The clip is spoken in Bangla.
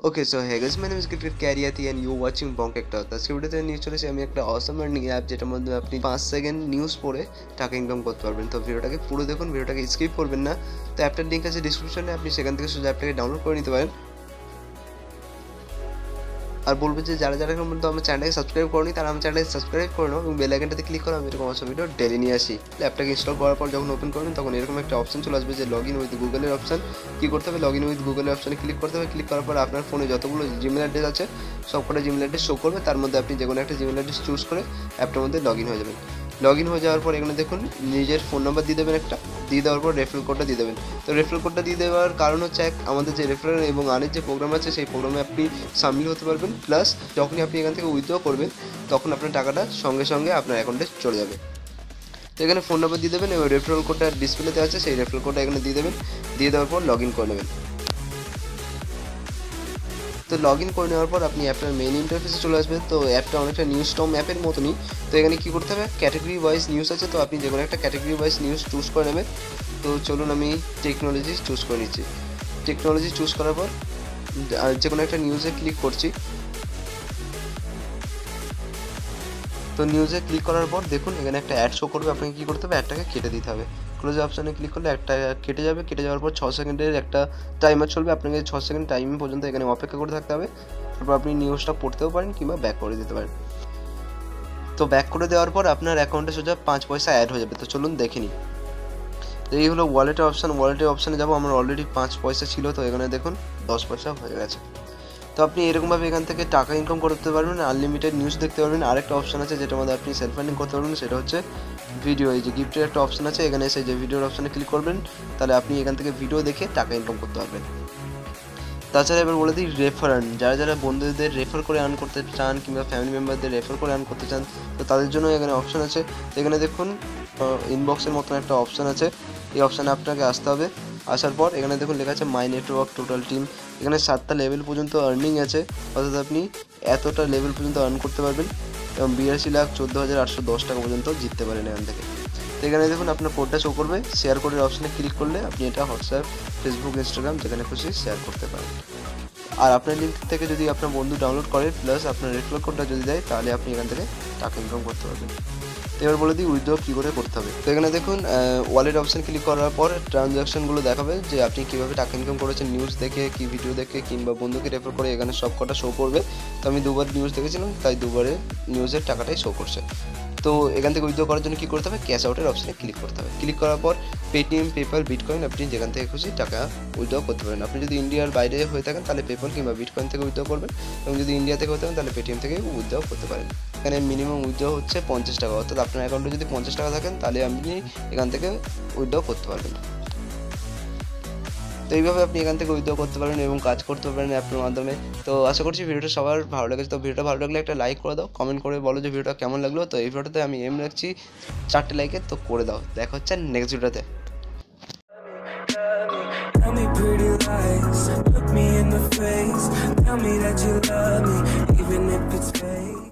Okay so hey guys my name is cricket कैरियाती एंड यू वाचिंग बंकेक्टा। तो আজকে ভিডিওতে নিয়ে চলেছি আমি একটা অসম আর্নিং অ্যাপ যেটার মধ্যে আপনি 5 সেকেন্ড নিউজ পড়ে টাকা ইনকাম করতে পারবেন। তো ভিডিওটাকে পুরো দেখুন, ভিডিওটাকে স্কিপ করবেন না। তো অ্যাপটার লিংক আছে ডেসক্রিপশনে, আপনি সেখান থেকে সোজা অ্যাপটাকে ডাউনলোড করে নিতে পারেন। আর বলবো যে যারা যারা এখন পর্যন্ত আমার চ্যানেলটাকে সাবস্ক্রাইব করনি তারা আমার চ্যানেলটাকে সাবস্ক্রাইব করে নাও এবং বেল আইকনটাতে ক্লিক করো। আমি এরকম অসম ভিডিও ডেলি নিয়ে আসি। অ্যাপটাকে ইনস্টল করার পর যখন ওপেন করবেন তখন এরকম একটা অপশন চলে আসবে যে লগ ইন উইথ গুগলের অপশন। কী করতে হবে, লগ ইন উইথ গুগলের অপশনে ক্লিক করতে হবে। ক্লিক করার পর আপনার ফোনে যতগুলো জিমেল অ্যাড্রেস আছে সবকটা জিমেল অ্যাড্রেস শো করবে। তার মধ্যে আপনি যে কোনো একটা জিমেল অ্যাড্রেস চুজ করে অ্যাপটার মধ্যে লগ ইন হয়ে যাবেন। লগ ইন হয়ে যাওয়ার পর এখানে দেখুন নিজের ফোন নাম্বার দিয়ে দেবেন একটা, দিয়ে দেওয়ার পর রেফারেল কোডটা দিয়ে দেবেন। তো রেফারেল কোডটা দিয়ে দেওয়ার কারণ হচ্ছে আমাদের যে রেফারেল এবং আর্নের যে প্রোগ্রাম আছে সেই প্রোগ্রামে আপনি সামিল হতে পারবেন, প্লাস যখনই আপনি এখান থেকে উইথড্র করবেন তখন আপনার টাকাটা সঙ্গে সঙ্গে আপনার অ্যাকাউন্টে চলে যাবে। তো এখানে ফোন নাম্বার দিয়ে দেবেন এবং রেফারেল কোডটা ডিসপ্লেতে আছে সেই রেফারেল কোডটা এখানে দিয়ে দেবেন। দিয়ে দেওয়ার পর লগ ইন করে নেবেন। তো লগ ইন করে নেওয়ার পর আপনি অ্যাপটার মেইন ইন্টারফেসে চলে আসবেন। তো অ্যাপটা অনেকটা নিউজ টম অ্যাপের মতনই। তো এখানে কী করতে হবে, ক্যাটাগরি ওয়াইজ নিউজ আছে, তো আপনি যে কোনো একটা ক্যাটাগরি ওয়াইজ নিউজ চুজ করে নেবেন। তো চলুন আমি টেকনোলজি চুজ করে নিচ্ছি। টেকনোলজি চুজ করার পর যে কোনো একটা নিউজে ক্লিক করছি। তো নিউজে ক্লিক করার পর দেখুন এখানে একটা অ্যাড শো করবে। আপনাকে কী করতে হবে, অ্যাডটাকে কেটে দিতে হবে। ক্লোজ অপশানে ক্লিক করলে একটা কেটে যাবে। কেটে যাওয়ার পর 6 সেকেন্ডের একটা টাইমার চলবে। আপনাকে 6 সেকেন্ড টাইম পর্যন্ত এখানে অপেক্ষা করে থাকতে হবে। তারপর আপনি নিউজটা পড়তেও পারেন কিংবা ব্যাক করে দিতে পারেন। তো ব্যাক করে দেওয়ার পর আপনার অ্যাকাউন্টে সোজা 5 পয়সা অ্যাড হয়ে যাবে। তো চলুন দেখে নিই। তো এই হলো ওয়ালেটের অপশান। ওয়ালেটের অপশানে যাবো, আমার অলরেডি 5 পয়সা ছিল, তো এখানে দেখুন 10 পয়সা হয়ে গেছে। তো আপনি এরকমভাবে এখান থেকে টাকা ইনকাম করতে পারবেন, আনলিমিটেড নিউজ দেখতে পারবেন। আরেকটা অপশন আছে যেটার মধ্যে আপনি সেলফ আর্নিং করতে পারবেন, সেটা হচ্ছে ভিডিও। এই যে গিফটের একটা অপশন আছে, এখানে এসে যে ভিডিওর অপশানে ক্লিক করবেন, তাহলে আপনি এখান থেকে ভিডিও দেখে টাকা ইনকাম করতে পারবেন। তাছাড়া এবার বলে দিই রেফার, যারা যারা বন্ধুদের রেফার করে আর্ন করতে চান কিংবা ফ্যামিলি মেম্বারদের রেফার করে আর্ন করতে চান, তো তাদের জন্য এখানে অপশন আছে। তো এখানে দেখুন ইনবক্সের মতন একটা অপশন আছে, এই অপশানে আপনাকে আসতে হবে। আসার পর এখানে দেখুন লেখা আছে মাই নেটওয়ার্ক টোটাল টিম। এখানে 7টা লেভেল পর্যন্ত আর্নিং আছে, অর্থাৎ আপনি এতটা লেভেল পর্যন্ত আর্ন করতে পারবেন এবং 82,14,810 টাকা পর্যন্ত জিততে পারেন এখান থেকে। তো এখানে দেখুন আপনার কোডটা শো করবে, শেয়ার কোডের অপশানে ক্লিক করলে আপনি এটা হোয়াটসঅ্যাপ, ফেসবুক, ইনস্টাগ্রাম যেখানে খুশি শেয়ার করতে পারেন। আর আপনার লিঙ্ক থেকে যদি আপনার বন্ধু ডাউনলোড করে প্লাস আপনার রেফারেল কোডটা যদি দেয় তাহলে আপনি এখান থেকে টাকা ইনকাম করতে পারবেন। তো এবার বলে দিই উইথড্র কী করে করতে হবে। তো এখানে দেখুন ওয়ালেট অপশান ক্লিক করার পর ট্রানজ্যাকশনগুলো দেখাবে যে আপনি কীভাবে টাকা ইনকাম করেছেন, নিউজ দেখে কি ভিডিও দেখে কিংবা বন্ধুকে রেফার করে, এখানে সব কটা শো করবে। তো আমি 2বার নিউজ দেখেছিলাম তাই 2বারে নিউজের টাকাটাই শো করছে। তো এখান থেকে উইথড্র করার জন্য কী করতে হবে, ক্যাশ আউটের অপশানে ক্লিক করতে হবে। ক্লিক করার পর পেটিএম, পেপ্যাল, বিটকয়েন আপনি যেখান থেকে খুশি টাকা উইথড্র করতে পারেন। আপনি যদি ইন্ডিয়ার বাইরে হয়ে থাকেন তাহলে পেপ্যাল কিংবা বিটকয়েন থেকে উইথড্র করবেন, এবং যদি ইন্ডিয়া থেকে হতে থাকেন তাহলে পেটিএম থেকে উইথড্র করতে পারেন। এখানে মিনিমাম উইথড্র হচ্ছে 50 টাকা, অর্থাৎ আপনার অ্যাকাউন্টে যদি 50 টাকা থাকেন তাহলে আপনি এখান থেকে উইথড্র করতে পারবেন। তো এইভাবে আপনি এখান থেকে উইথড্র করতে পারবেন এবং কাজ করতে পারেন অ্যাপের মাধ্যমে। তো আশা করছি ভিডিওটা সবার ভালো লেগেছে। তো ভিডিওটা ভালো লাগলে একটা লাইক করে দাও, কমেন্ট করে বলো যে ভিডিওটা কেমন লাগলো। তো এই ভিডিওটাতে আমি এম রাখছি 4টে লাইকের, তো করে দাও। দেখা হচ্ছে নেক্সট ভিডিওতে। Tell me pretty lies, look me in the face, tell me that you love me, even if it's fake.